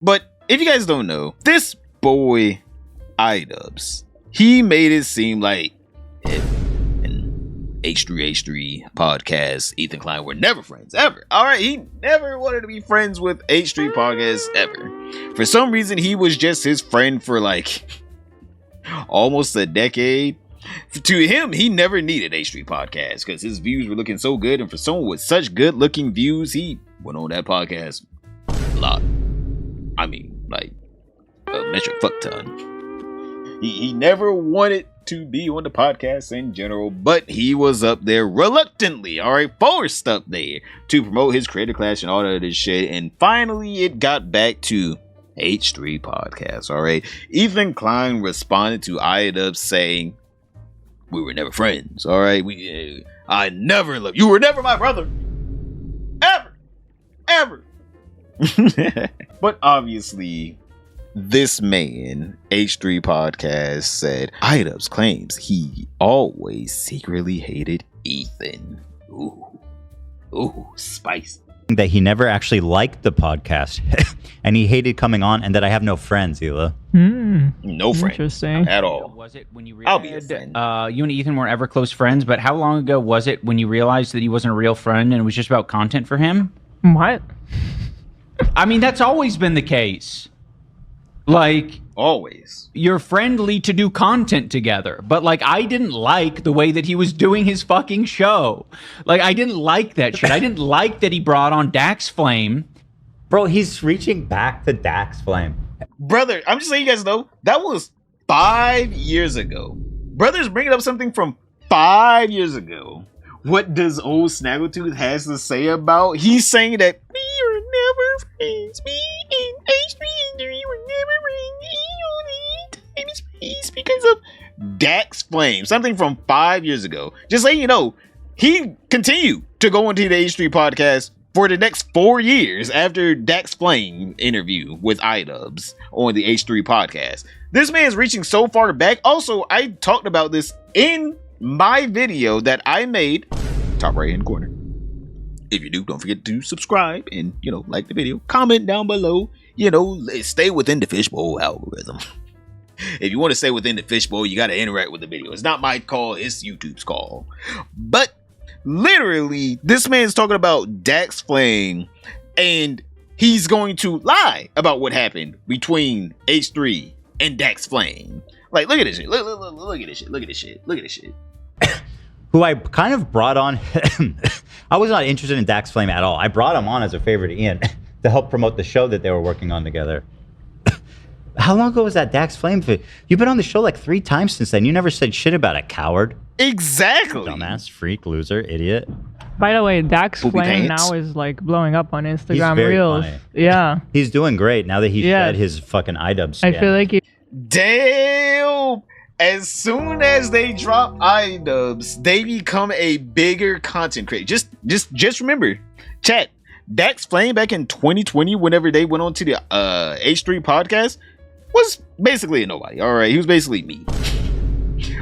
But if you guys don't know, this boy Idubbbz, he made it seem like him and H3H3 podcast, Ethan Klein, were never friends, ever. Alright, he never wanted to be friends with H3 podcast, ever. For some reason, he was just his friend for like almost a decade. To him, he never needed H3 podcast because his views were looking so good, and for someone with such good looking views, he went on that podcast a lot. I mean, like a metric fuck ton. He never wanted to be on the podcast in general, but he was up there reluctantly, alright, forced up there to promote his creator class and all of this shit, and finally it got back to H3 podcast, alright. Ethan Klein responded to Idubbbz saying, "We were never friends, alright? I never loved you. You were never my brother. Ever. But obviously, this man, H3 podcast, said Idubbbz claims he always secretly hated Ethan. Ooh, spicy. That he never actually liked the podcast and he hated coming on, and that I have no friends, Hila. No friends. Interesting. At all. Was it when you I'll be a friend. You and Ethan weren't ever close friends, but how long ago was it when you realized that he wasn't a real friend and it was just about content for him? What? I mean, that's always been the case. Like, always. You're friendly to do content together, but like, I didn't like the way that he was doing his fucking show. Like, I didn't like that shit. I didn't like that he brought on Dax Flame. Bro, he's reaching back to Dax Flame. Brother, I'm just letting you guys know, that was 5 years ago. Brother's bringing up something from 5 years ago. What does old Snaggletooth has to say about? He's saying that we were never friends. Me and H3 were never friends because of Dax Flame. Something from 5 years ago. Just letting you know, he continued to go into the H3 podcast for the next 4 years after Dax Flame interview with Idubbbz on the H3 podcast. This man is reaching so far back. Also, I talked about this in my video that I made, top right hand corner. If you do, don't forget to subscribe and, like the video, comment down below, stay within the fishbowl algorithm. If you want to stay within the fishbowl, you got to interact with the video. It's not my call, it's YouTube's call. But literally, this man's talking about Dax Flame, and he's going to lie about what happened between H3 and Dax Flame. Like, look at this shit. Look at this shit. Look at this shit. Look at this shit. Who I kind of brought on. I was not interested in Dax Flame at all. I brought him on as a favorite Ian to help promote the show that they were working on together. How long ago was that Dax Flame? You've been on the show like 3 times since then. You never said shit about it, coward. Exactly. Dumbass, freak, loser, idiot. By the way, Dax Poopy Flame pants. now is like blowing up on Instagram He's very Reels. funny. Yeah. He's doing great now that he Yeah. shed his fucking Idubbbz skin. I feel like he Damn! As soon as they drop Idubbbz, they become a bigger content creator. Just remember, chat, Dax Flame back in 2020, whenever they went on to the H3 podcast, was basically a nobody. All right, he was basically me,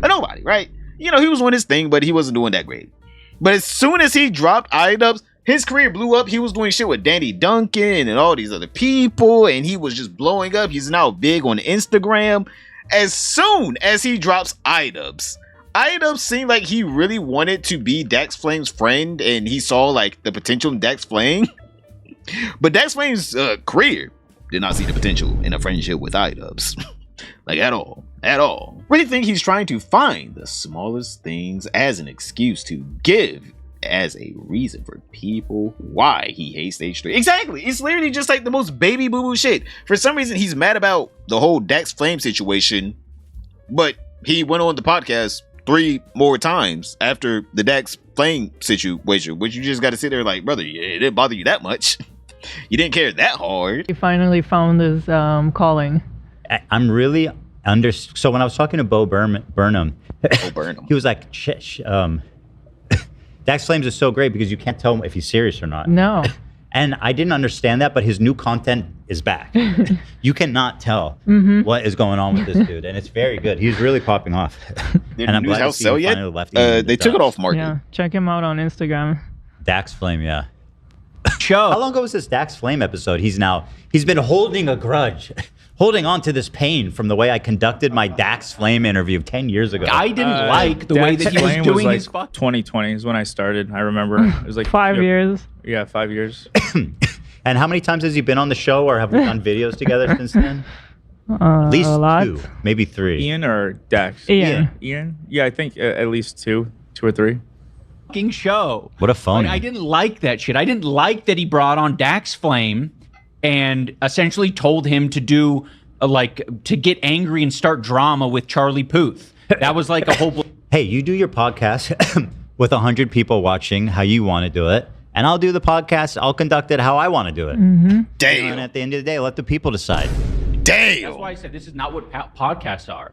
a nobody, right? He was doing his thing, but he wasn't doing that great. But as soon as he dropped Idubbbz, his career blew up. He was doing shit with Danny Duncan and all these other people, and he was just blowing up. He's now big on Instagram. As soon as he drops Idubbbz seemed like he really wanted to be Dax Flame's friend, and he saw like the potential in Dax Flame. But Dax Flame's career did not see the potential in a friendship with Idubbbz. Like at all. Really think he's trying to find the smallest things as an excuse to give as a reason for people why he hates H3. Exactly. It's literally just like the most baby boo-boo shit. For some reason, he's mad about the whole Dax Flame situation, but he went on the podcast 3 more times after the Dax Flame situation, which you just got to sit there like, brother, it didn't bother you that much. You didn't care that hard. finally found his calling. I'm really so when I was talking to Bo Burnham, he was like, Dax Flames is so great because you can't tell him if he's serious or not. No. And I didn't understand that, but his new content is back. You cannot tell what is going on with this dude, and it's very good. He's really popping off. And I'm glad to see him finally left. They took it off market. Yeah, check him out on Instagram. Dax Flame, yeah. show. How long ago was this Dax Flame episode? He's been holding a grudge, holding on to this pain from the way I conducted my Dax Flame interview 10 years ago. I didn't like the way that he was Flame doing like his fuck. 2020 is when I started. I remember it was like 5 years. Yeah, 5 years. And how many times has he been on the show, or have we done videos together since then? At least A lot. 2, maybe 3. Ian or Dax? Ian. Ian? Yeah, I think at least 2 or 3. Fucking show. What a phony. Like, I didn't like that shit. I didn't like that he brought on Dax Flame and essentially told him to do to get angry and start drama with Charlie Puth. That was like a whole. Hey, you do your podcast with 100 people watching how you want to do it, and I'll do the podcast. I'll conduct it how I want to do it. Damn. And at the end of the day, let the people decide. Damn. That's why I said this is not what podcasts are.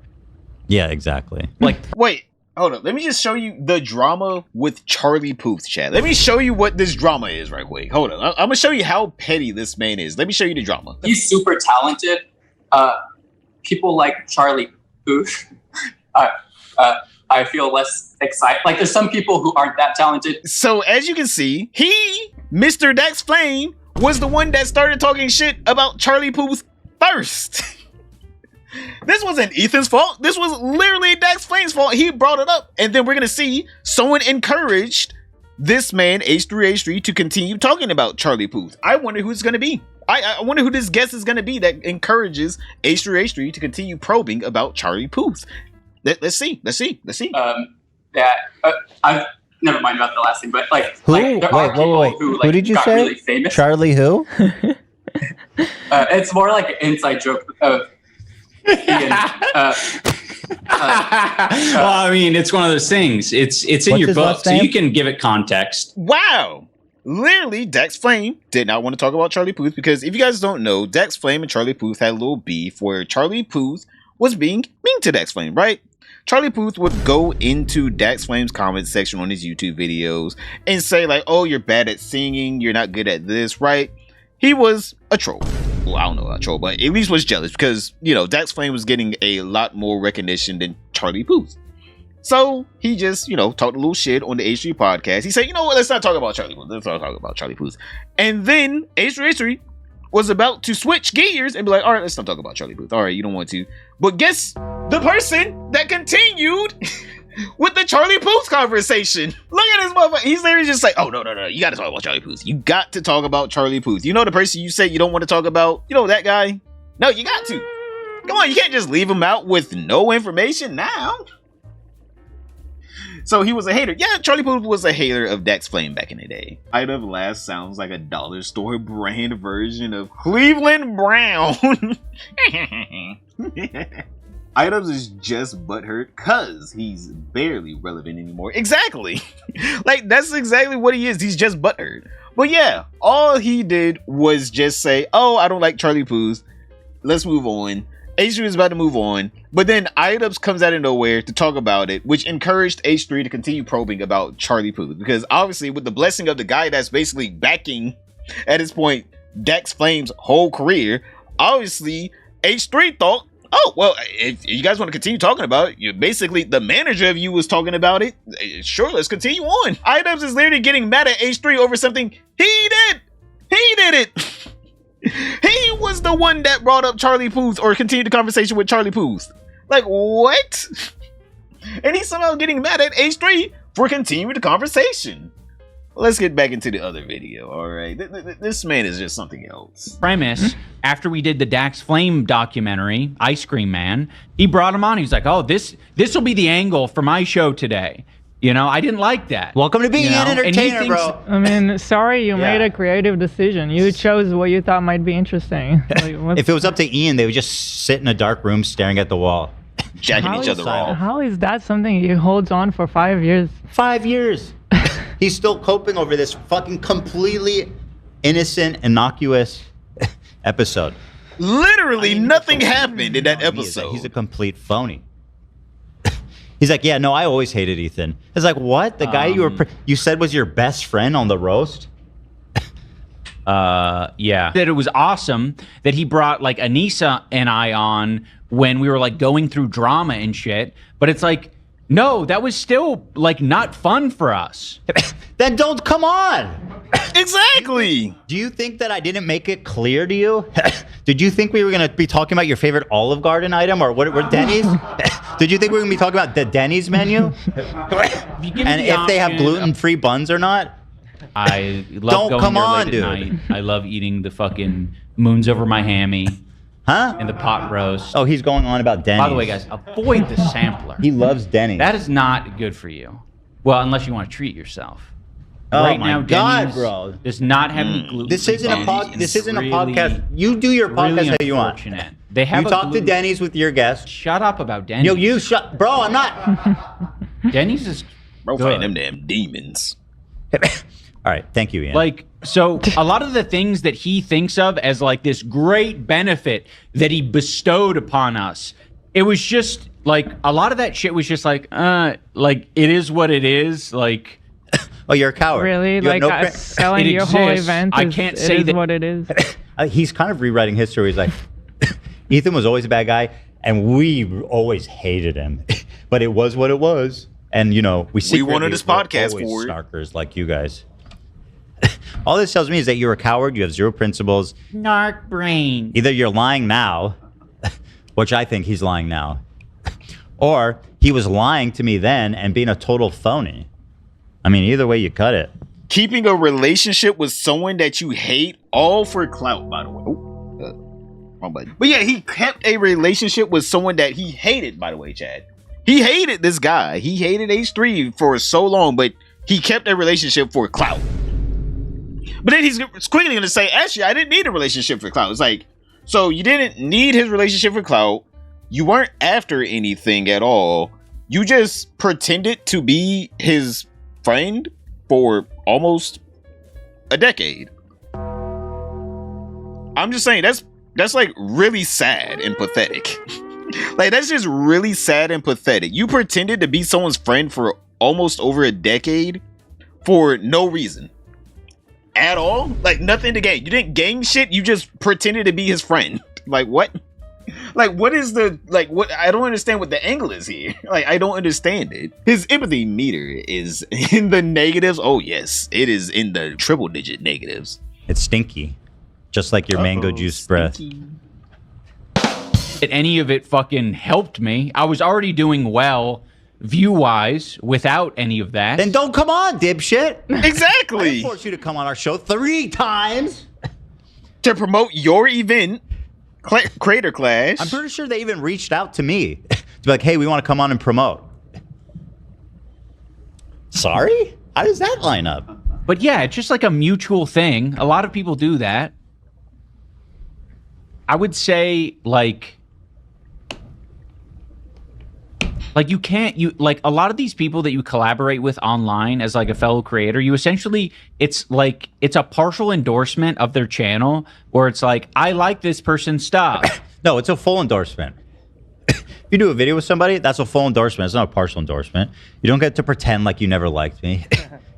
Yeah, exactly. Like, Wait, hold up. Let me just show you the drama with Charlie Puth, chat. Let me show you what this drama is right quick. Hold on. I'm gonna show you how petty this man is. Let me show you the drama. He's super talented. People like Charlie Puth. I feel less excited. Like, there's some people who aren't that talented. So as you can see, Mr. Dax Flame, was the one that started talking shit about Charlie Puth first. This wasn't Ethan's fault. This was literally Dax Flame's fault. He brought it up. And then we're going to see someone encouraged this man, H3H3, to continue talking about Charlie Puth. I wonder who it's going to be. I wonder who this guest is going to be that encourages H3H3 to continue probing about Charlie Puth. Let's see. I've never mind about the last thing, but Who? like there are people Wait. who Who did you got say? really famous. Charlie who? It's more like an inside joke of Ian. Well, I mean, it's one of those things. It's in What's your his book, last so name? you can give it context. Wow. Literally, Dax Flame did not want to talk about Charlie Puth because if you guys don't know, Dax Flame and Charlie Puth had a little beef where Charlie Puth was being mean to Dax Flame, right? Charlie Puth would go into Dax Flame's comment section on his YouTube videos and say like, oh, you're bad at singing, you're not good at this, right? He was a troll. Well, I don't know about troll, but at least was jealous because, Dax Flame was getting a lot more recognition than Charlie Puth. So he just, talked a little shit on the H3 podcast. He said, you know what, let's not talk about Charlie Puth. Let's not talk about Charlie Puth. And then H3 was about to switch gears and be like, all right, let's not talk about Charlie Puth. All right, you don't want to. But guess the person that continued with the Charlie Puth conversation. Look at this motherfucker. He's literally just like, oh, no. You got to talk about Charlie Puth. You got to talk about Charlie Puth. You know the person you said you don't want to talk about? You know that guy? No, you got to. Come on, you can't just leave him out with no information now. So he was a hater. Yeah, Charlie Puth was a hater of Dax Flame back in the day. Idubbbz last sounds like a dollar store brand version of Cleveland Brown. Idubbbz is just butthurt because he's barely relevant anymore. Exactly. Like, that's exactly what he is. He's just butthurt. But yeah, all he did was just say, oh, I don't like Charlie Puth. Let's move on. H3 is about to move on, but then Idubbbz comes out of nowhere to talk about it, which encouraged H3 to continue probing about Charlie Puth, because obviously with the blessing of the guy that's basically backing, at this point, Dax Flame's whole career, obviously H3 thought, oh, well, if you guys want to continue talking about it, basically the manager of you was talking about it, sure, let's continue on. Idubbbz is literally getting mad at H3 over something he did. He did it. He was the one that brought up Charlie Puth or continued the conversation with Charlie Puth. Like, what? And he's somehow getting mad at H3 for continuing the conversation. Let's get back into the other video, all right? This man is just something else. Premise, after we did the Dax Flame documentary, Ice Cream Man, he brought him on. He was like, oh, this will be the angle for my show today. I didn't like that. Welcome to being an entertainer, bro. I mean, sorry, you made a creative decision. You chose what you thought might be interesting. Like, If it was up to Ian, they would just sit in a dark room staring at the wall. Jacking each other off. How is that something he holds on for 5 years? 5 years. He's still coping over this fucking completely innocent, innocuous episode. Literally nothing happened in that episode. He's a complete phony. He's like, yeah, no, I always hated Ethan. It's like, what? The guy you said was your best friend on the roast? Yeah. That it was awesome that he brought like Anissa and I on when we were like going through drama and shit. But it's like, no, that was still like not fun for us. Then don't come on. Exactly. Do you think that I didn't make it clear to you? Did you think we were going to be talking about your favorite Olive Garden item or what Denny's? Did you think we were going to be talking about the Denny's menu? And if they have gluten-free buns or not? I love going there late at night. I love eating the fucking moons over my hammy. Huh? And the pot roast. Oh, he's going on about Denny's. By the way, guys, avoid the sampler. He loves Denny's. That is not good for you. Well, unless you want to treat yourself. Oh right my now, God, Denny's bro. does not have any gluten. This isn't a podcast. You do your podcast really how you want. They have you talk to Denny's with your guests. Shut up about Denny's. Yo, you shut, bro. I'm not. Denny's is Bro, fighting them damn demons. All right, thank you, Ian. Like, so a lot of the things that he thinks of as like this great benefit that he bestowed upon us, it was just like a lot of that shit was just like it is what it is. Like, oh, you're a coward. Really? You Like selling your whole event? I can't say that what it is. He's kind of rewriting history. He's like, Ethan was always a bad guy, and we always hated him, but it was what it was. And you know, we wanted this podcast always for it. snarkers like you guys. All this tells me is that you're a coward. You have zero principles. narc brain. Either you're lying now, which I think he's lying now, or he was lying to me then and being a total phony. I mean, either way you cut it. Keeping a relationship with someone that you hate, all for clout, by the way. Wrong button. But yeah, he kept a relationship with someone that he hated, by the way, Chad. He hated this guy. He hated H3 for so long, but he kept a relationship for clout. But then he's quickly going to say, actually, I didn't need a relationship for clout. It's like, so you didn't need his relationship for clout. You weren't after anything at all. You just pretended to be his friend for almost a decade. I'm just saying, that's like really sad and pathetic. Like, that's just really sad and pathetic. You pretended to be someone's friend for almost over a decade for no reason at all. Like, nothing to gain. You didn't gain shit. You just pretended to be his friend. Like, what? Like, what is the, like, what? I don't understand what the angle is here. Like, I don't understand it. His empathy meter is in the negatives. Oh, yes. It is in the triple digit negatives. It's stinky. Just like your mango juice breath. That any of it fucking helped me. I was already doing well view-wise without any of that. Then don't come on, dipshit. Exactly. I didn't force you to come on our show 3 times. To promote your event, Crater Clash. I'm pretty sure they even reached out to me to be like, hey, we want to come on and promote. Sorry? How does that line up? But yeah, it's just like a mutual thing. A lot of people do that. I would say like you can't, like a lot of these people that you collaborate with online as like a fellow creator, you essentially, it's like, it's a partial endorsement of their channel where it's like, I like this person's stuff. No, it's a full endorsement. If you do a video with somebody, that's a full endorsement. It's not a partial endorsement. You don't get to pretend like you never liked me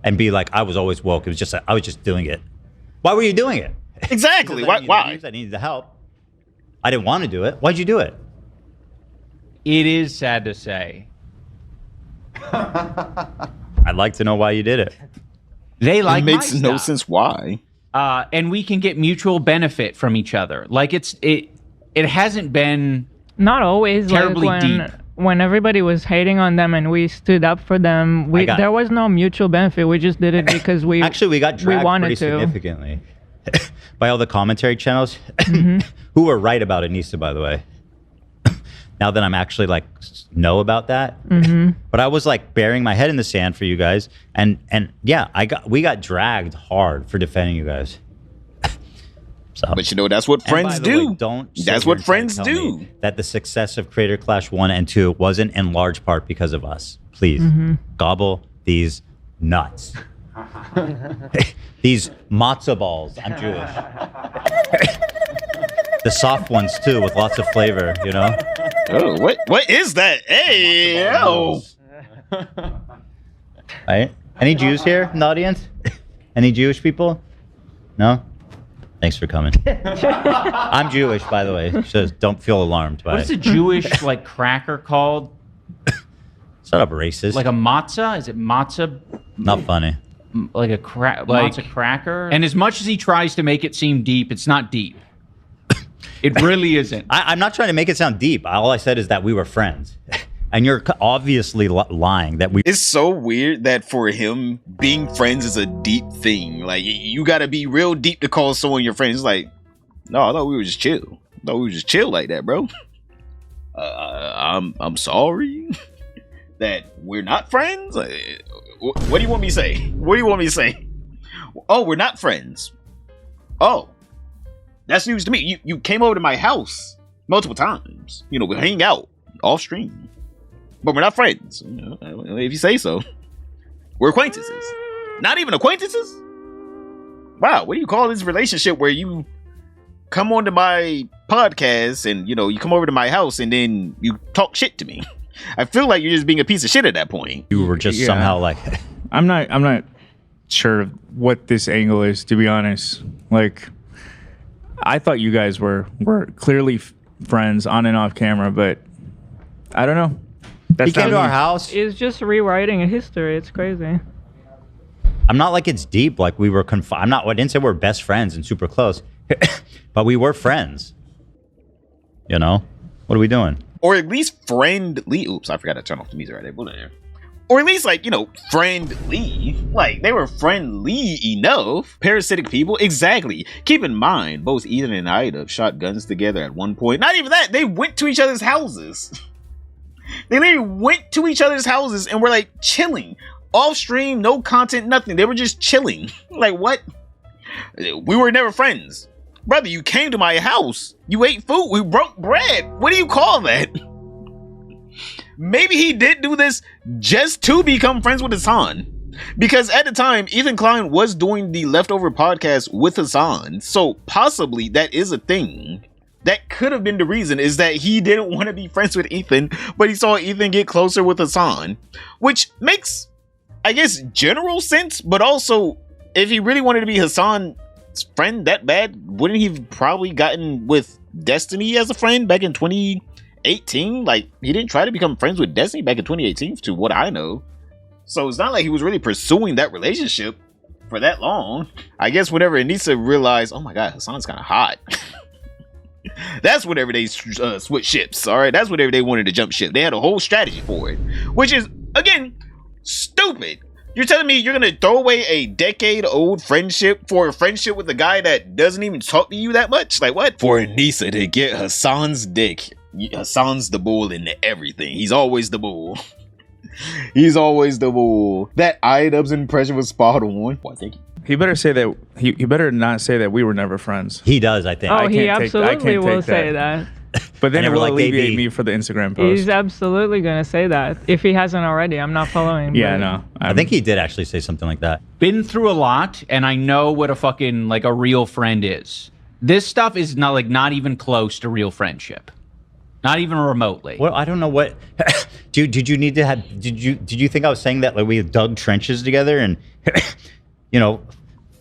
and be like, I was always woke. It was just, I was just doing it. Why were you doing it? Exactly. Why? I needed the help. I didn't want to do it. Why'd you do it? It is sad to say. I'd like to know why you did it. They like it makes my no stuff. sense why. And we can get mutual benefit from each other. Like it hasn't been Not always. terribly like deep. when everybody was hating on them and we stood up for them, there was no mutual benefit. We just did it because we actually we got dragged wanted pretty to. significantly by all the commentary channels who were right about Anissa, by the way. Now that I'm actually like know about that, but I was like burying my head in the sand for you guys, and yeah, we got dragged hard for defending you guys. So, But you know, that's what friends do. That's what friends do. That the success of Creator Clash 1 and 2 wasn't in large part because of us. Please gobble these nuts. These matzo balls. I'm Jewish. The soft ones too, with lots of flavor. You know. Oh, what is that? Hey, yo. Right? Any Jews here in the audience? Any Jewish people? No? Thanks for coming. I'm Jewish, by the way, so don't feel alarmed by What's it. a Jewish like cracker called? Shut up, racist. Like a matzah? Is it matzah? Not funny. monster cracker. And as much as he tries to make it seem deep, it's not deep. It really isn't. I'm not trying to make it sound deep. All I said is that we were friends. And you're obviously lying that we... It's so weird that for him, being friends is a deep thing. Like, you gotta be real deep to call someone your friend. It's like, no, I thought we were just chill. I thought we were just chill like that, bro. I'm sorry that we're not friends. What do you want me to say? What do you want me to say? Oh, we're not friends. Oh, that's news to me. You came over to my house multiple times. You know, we hang out off stream. But we're not friends, you know, if you say so. We're acquaintances. Not even acquaintances? Wow, what do you call this relationship where you come onto my podcast and, you know, you come over to my house and then you talk shit to me? I feel like you're just being a piece of shit at that point. You were just somehow like... I'm not sure what this angle is, to be honest. Like, I thought you guys were clearly friends on and off camera, but I don't know. He came to our house. It's just rewriting a history. It's crazy. I'm not like it's deep. Like we were confined. I didn't say we're best friends and super close, but we were friends. You know, what are we doing? Or at least friendly. Oops, I forgot to turn off the music right there. Or at least, like, you know, friendly. Like, they were friendly enough. Parasitic people? Exactly. Keep in mind, both Ethan and Idubbbz shot guns together at one point. Not even that. They went to each other's houses. They literally went to each other's houses and were like chilling. Off stream, no content, nothing. They were just chilling. Like, what? We were never friends. Brother, you came to my house. You ate food. We broke bread. What do you call that? Maybe he did do this just to become friends with Hassan. Because at the time, Ethan Klein was doing the Leftover podcast with Hassan. So possibly that is a thing. That could have been the reason, is that he didn't want to be friends with Ethan, but he saw Ethan get closer with Hassan, which makes, I guess, general sense, but also, if he really wanted to be Hassan's friend that bad, wouldn't he have probably gotten with Destiny as a friend back in 2018? Like, he didn't try to become friends with Destiny back in 2018, to what I know. So it's not like he was really pursuing that relationship for that long. I guess whenever Anissa realized, oh my god, Hassan's kind of hot. That's whenever they switch ships, all right? That's whenever they wanted to jump ship. They had a whole strategy for it, which is, again, stupid. You're telling me you're going to throw away a decade-old friendship for a friendship with a guy that doesn't even talk to you that much? Like, what? For Anissa to get Hassan's dick. Hassan's the bull in everything. He's always the bull. He's always the bull. That Idubbbz impression was spot on. Well, thank you. He better say that. He better not say that we were never friends. He does, I think. Oh, he absolutely will say that. But then it will alleviate me for the Instagram post. He's absolutely gonna say that if he hasn't already. I'm not following. Yeah, no. I think he did actually say something like that. Been through a lot, and I know what a fucking like a real friend is. This stuff is not even close to real friendship. Not even remotely. Well, I don't know what. Did you need to have? Did you think I was saying that like we dug trenches together and, you know,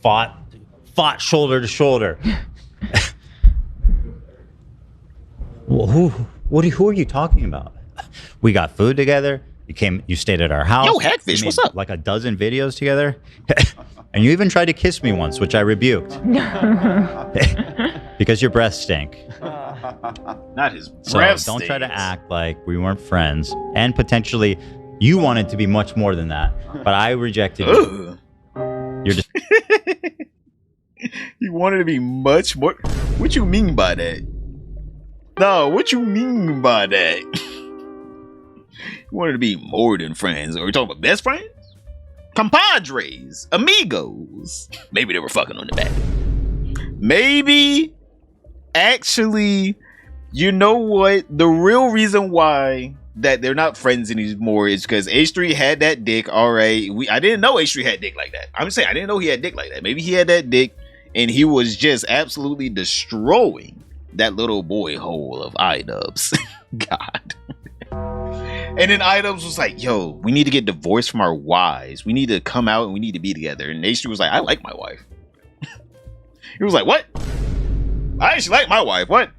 fought shoulder to shoulder? Well, who are you talking about? We got food together. You stayed at our house. Yo, Hackfish, what's up? Like a dozen videos together. And you even tried to kiss me once, which I rebuked. Because your breath stink. Not his breath. So don't try to act like we weren't friends. And potentially, you wanted to be much more than that. But I rejected you. You're just... You wanted to be much more... What you mean by that? No, what you mean by that? You wanted to be more than friends. Are we talking about best friends? Compadres, amigos. Maybe they were fucking on the back. Maybe, actually, you know what? The real reason why that they're not friends anymore is because H3 had that dick. All right, I didn't know H3 had dick like that. I'm saying I didn't know he had dick like that. Maybe he had that dick, and he was just absolutely destroying that little boy hole of Idubbbz. God. And then Idubbbz was like, yo, we need to get divorced from our wives. We need to come out and we need to be together. And H3 was like, I like my wife. He was like, what? I actually like my wife. What?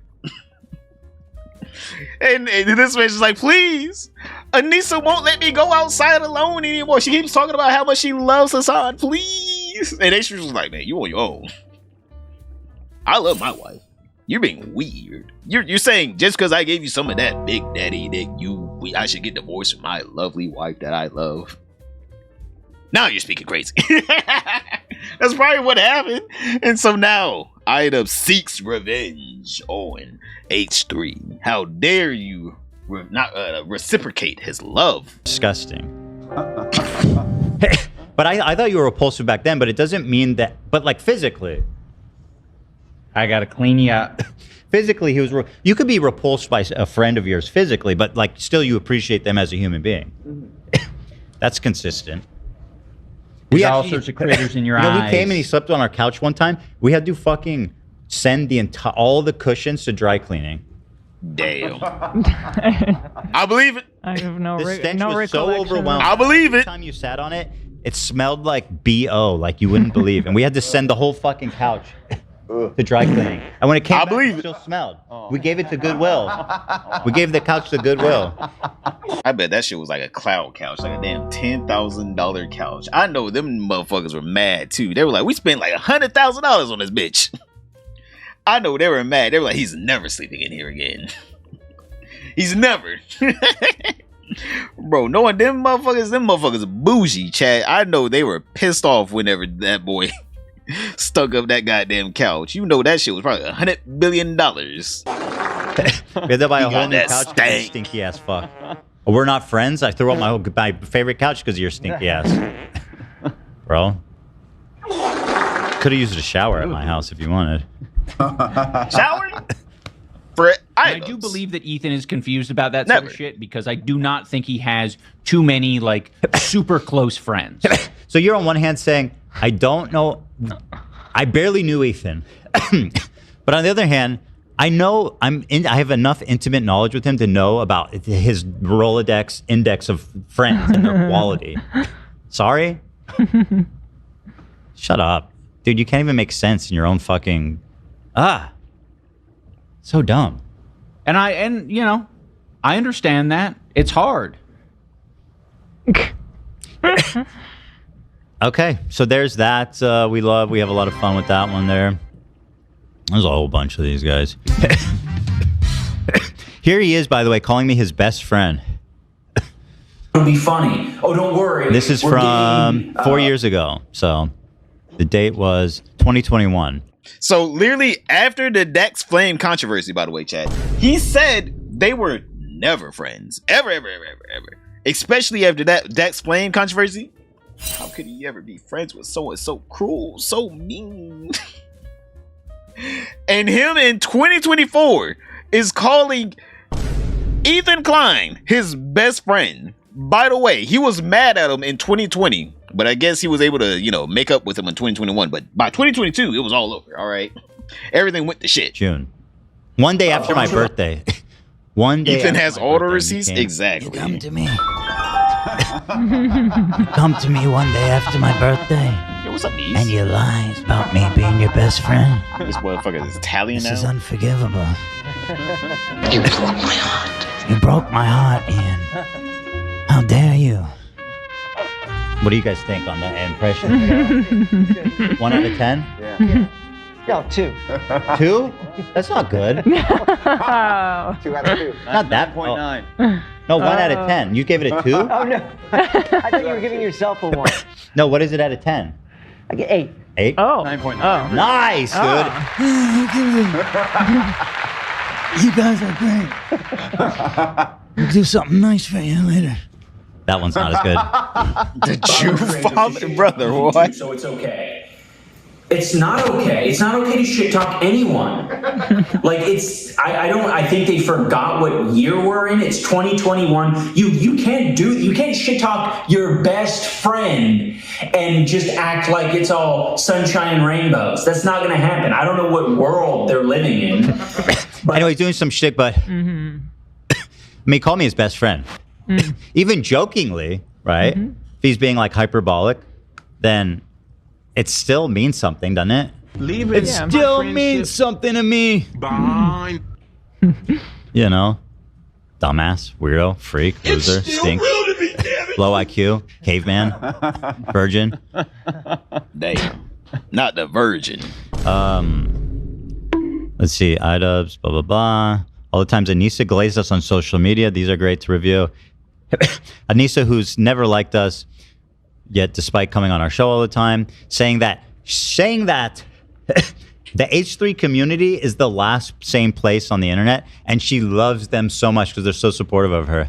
and this man's just like, please. Anissa won't let me go outside alone anymore. She keeps talking about how much she loves Hassan. Please. And Aisha was like, man, you on your own. I love my wife. You're being weird. You're saying just because I gave you some of that big daddy that I should get divorced from my lovely wife that I love. Now you're speaking crazy. That's probably what happened. And so now Idubbbz seeks revenge on H3. How dare you not reciprocate his love? Disgusting. But I thought you were repulsive back then, but it doesn't mean that. But like physically, I gotta clean you up. Physically, he was. You could be repulsed by a friend of yours physically, but like still, you appreciate them as a human being. That's consistent. There's all sorts of critters in your eyes. He came and he slept on our couch one time. We had to fucking send all the cushions to dry cleaning. Damn. I believe it. I have no The stench no was so recollection. overwhelming. I believe it. Every time you sat on it, it smelled like BO, like you wouldn't believe. And we had to send the whole fucking couch to dry cleaning. And when it came back, it still smelled. We gave it to Goodwill. We gave the couch to Goodwill. I bet that shit was like a cloud couch, like a damn $10,000 couch. I know them motherfuckers were mad too. They were like, we spent like $100,000 on this bitch. I know they were mad. They were like, he's never sleeping in here again. He's never. Bro, knowing them motherfuckers bougie, Chad. I know they were pissed off whenever that boy stuck up that goddamn couch. You know that shit was probably $100 billion. We had to buy a whole new couch because you stinky ass fuck. Oh, we're not friends? I threw out my favorite couch because of your stinky ass. Bro. Could have used a shower at my house if you wanted. Shower? For I do believe that Ethan is confused about that sort of shit because I do not think he has too many like super close friends. So you're on one hand saying, I don't know, I barely knew Ethan. But on the other hand, I know I have enough intimate knowledge with him to know about his Rolodex index of friends and their quality. Sorry? Shut up. Dude, you can't even make sense in your own fucking... So dumb. And you know, I understand that. It's hard. Okay, so there's that. We have a lot of fun with that one there. There's a whole bunch of these guys. Here he is, by the way, calling me his best friend. It'll be funny. Oh, don't worry. This is from 4 years ago. So the date was 2021. So literally after the Dax Flame controversy, by the way, Chad, he said they were never friends. Ever. Especially after that Dax Flame controversy. How could he ever be friends with someone so cruel, so mean? And him in 2024 is calling Ethan Klein his best friend. By the way, he was mad at him in 2020, but I guess he was able to, you know, make up with him in 2021. But by 2022, it was all over. All right, everything went to shit. June, one day after my birthday. One day. Ethan has all the receipts. Exactly. You come to me. Come to me one day after my birthday. Yo, what's up, Niece? And you lies about me being your best friend. This motherfucker is Italian now. This is unforgivable. You broke my heart. You broke my heart, Ian. How dare you? What do you guys think on that impression? 1 out of 10? Yeah. No, 2. 2? That's not good. 2 out of 2. Not that. 0.9. No, 1 out of 10. You gave it a 2? Oh, no. I thought you were giving yourself a 1. No, what is it out of 10? I get 8. 8? Oh. 9.9. Oh. Nice, good. You guys are great. We'll do something nice for you later. That one's not as good. The Jew father, brother, what? So it's okay. It's not okay. It's not okay to shit talk anyone. Like I think they forgot what year we're in. It's 2021. You can't shit talk your best friend and just act like it's all sunshine and rainbows. That's not gonna happen. I don't know what world they're living in. But anyway, he's doing some shit, but I mean, call me his best friend. Even jokingly, right? If he's being like hyperbolic, then it still means something, doesn't it? Leave it. It still means something to me. Behind. You know? Dumbass, weirdo, freak, loser, stink, low IQ, caveman, virgin. Damn. Not the virgin. Let's see, Idubbbz, blah, blah, blah. All the times Anissa glazed us on social media. These are great to review. Anissa, who's never liked us, yet despite coming on our show all the time, saying that the H3 community is the last sane place on the internet, and she loves them so much because they're so supportive of her.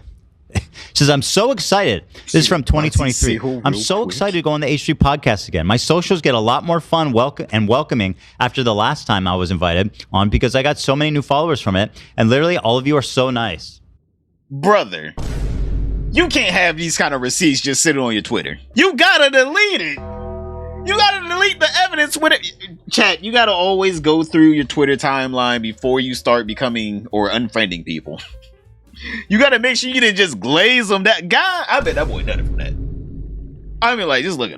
She says, I'm so excited. This is from 2023. I'm so excited to go on the H3 podcast again. My socials get a lot more fun and welcoming after the last time I was invited on because I got so many new followers from it, and literally all of you are so nice. Brother, you can't have these kind of receipts just sitting on your Twitter. You gotta delete it. You gotta delete the evidence with it. Chat, you gotta always go through your Twitter timeline before you start becoming or unfriending people. You gotta make sure you didn't just glaze them. That guy, I bet that boy nutted from that. I mean, like, just look.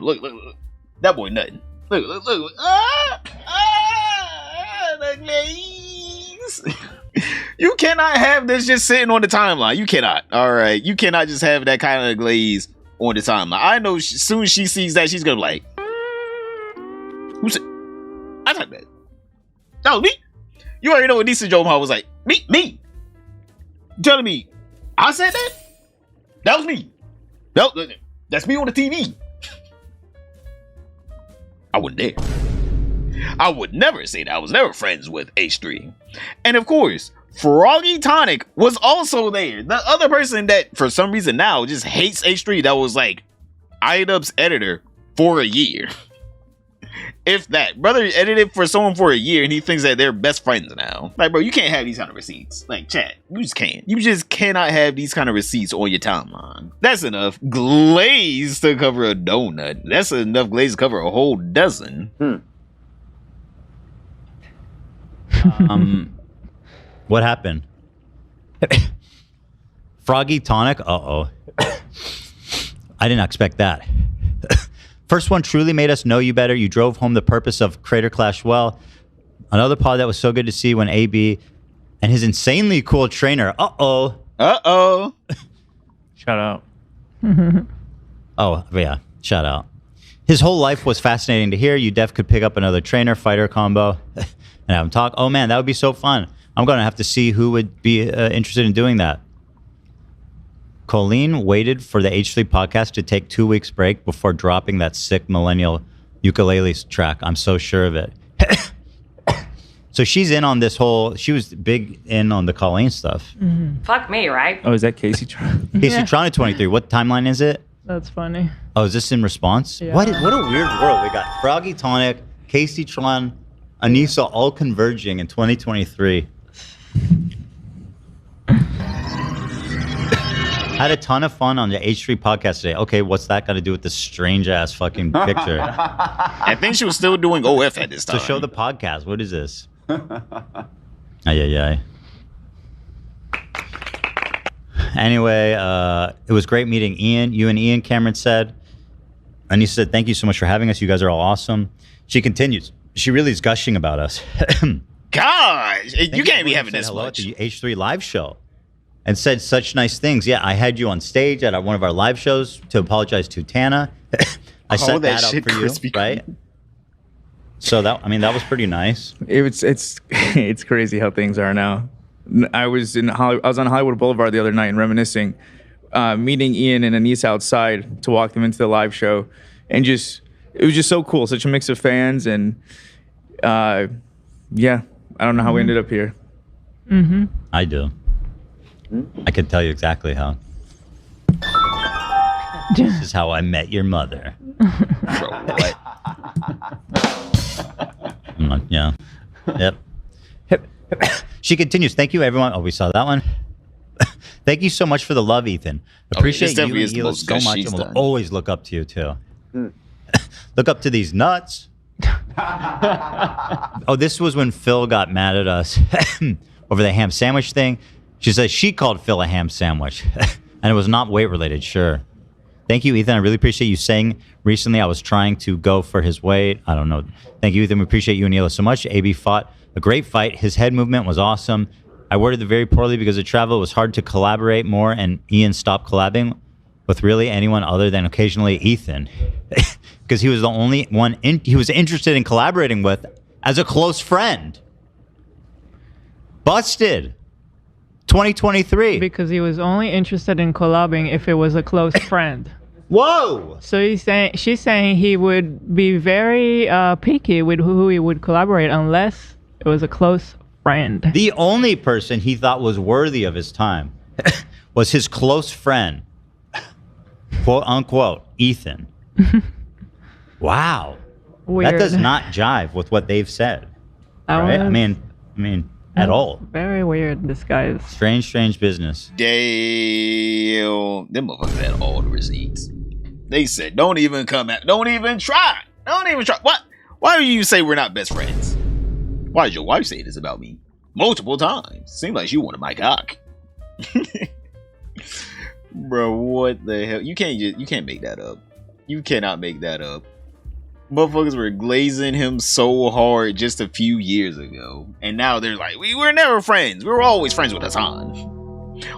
That boy nutting. Look. The glaze. You cannot have this just sitting on the timeline. You cannot. All right. You cannot just have that kind of glaze on the timeline. I know as soon as she sees that, she's gonna be like, who said? I said that. That was me. You already know what Nisa Jomha was like. Me. Telling me I said that? That was me. That's me on the TV. I wouldn't dare. I would never say that. I was never friends with H3. And of course, Froggy Tonic was also there. The other person that for some reason now just hates H3 that was like Idubbbz editor for a year. If that. Brother edited for someone for a year and he thinks that they're best friends now. Like, bro, you can't have these kind of receipts. Like, chat, you just can't. You just cannot have these kind of receipts on your timeline. That's enough glaze to cover a donut. That's enough glaze to cover a whole dozen. What happened? Froggy Tonic? Uh-oh. I didn't expect that. First one truly made us know you better. You drove home the purpose of Crater Clash well. Another pod that was so good to see when AB and his insanely cool trainer. Uh-oh. Shout out. Oh, yeah. Shout out. His whole life was fascinating to hear. You def could pick up another trainer fighter combo and have him talk. Oh, man, that would be so fun. I'm going to have to see who would be interested in doing that. Colleen waited for the H3 podcast to take 2 weeks break before dropping that sick millennial ukulele track. I'm so sure of it. So she's in on this whole, she was big in on the Colleen stuff. Mm-hmm. Fuck me, right? Oh, is that Casey Tron? Casey Tron at 23. What timeline is it? That's funny. Oh, is this in response? Yeah. What a weird world. We got Froggy Tonic, Casey Tron, Anissa all converging in 2023. Had a ton of fun on the H3 podcast today. Okay, what's that got to do with this strange ass fucking picture? I think she was still doing OF at this time. To show the podcast. What is this? Ay. Anyway, it was great meeting Ian. You and Ian, Cameron said. And he said, thank you so much for having us. You guys are all awesome. She continues. She really is gushing about us. Gosh, you can't be having this hello much. At the H3 live show. And said such nice things. Yeah, I had you on stage at one of our live shows to apologize to Tana. I set that up for you, right? So that was pretty nice. It's crazy how things are now. I was on Hollywood Boulevard the other night and reminiscing, meeting Ian and Anissa outside to walk them into the live show, and it was just so cool. Such a mix of fans and I don't know how we ended up here. Mm-hmm. I do. I can tell you exactly how. This is how I met your mother. Bro, what? Yeah. Yep. She continues. Thank you, everyone. Oh, we saw that one. Thank you so much for the love, Ethan. Appreciate you and Hila so much, and we'll always look up to you, too. Look up to these nuts. Oh, this was when Phil got mad at us over the ham sandwich thing. She says she called Phil a ham sandwich, and it was not weight-related, sure. Thank you, Ethan. I really appreciate you saying recently I was trying to go for his weight. I don't know. Thank you, Ethan. We appreciate you and Hila so much. AB fought a great fight. His head movement was awesome. I worded it very poorly because of travel. It was hard to collaborate more, and Ian stopped collabing with really anyone other than occasionally Ethan, because he was the only one he was interested in collaborating with as a close friend. Busted. 2023. Because he was only interested in collabing if it was a close friend. Whoa! So she's saying he would be very picky with who he would collaborate unless it was a close friend. The only person he thought was worthy of his time was his close friend, quote unquote, Ethan. Wow. Weird. That does not jive with what they've said. Right? I mean, at all. Very weird, this guy's. Strange business. Damn. Them motherfuckers had all the receipts. They said, don't even come at, don't even try. Don't even try. What? Why do you say we're not best friends? Why did your wife say this about me? Multiple times. Seemed like she wanted my cock. Bro, what the hell? You can't make that up. You cannot make that up. Motherfuckers were glazing him so hard just a few years ago. And now they're like, we were never friends. We were always friends with Hassan.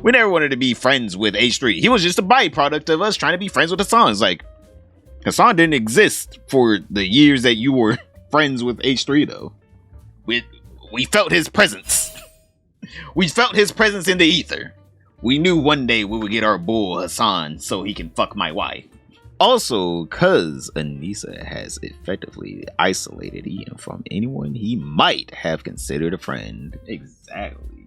We never wanted to be friends with H3. He was just a byproduct of us trying to be friends with Hassan. It's like, Hassan didn't exist for the years that you were friends with H3, though. We felt his presence. We felt his presence in the ether. We knew one day we would get our bull Hassan so he can fuck my wife. Also, cause Anissa has effectively isolated Ian from anyone he might have considered a friend. Exactly.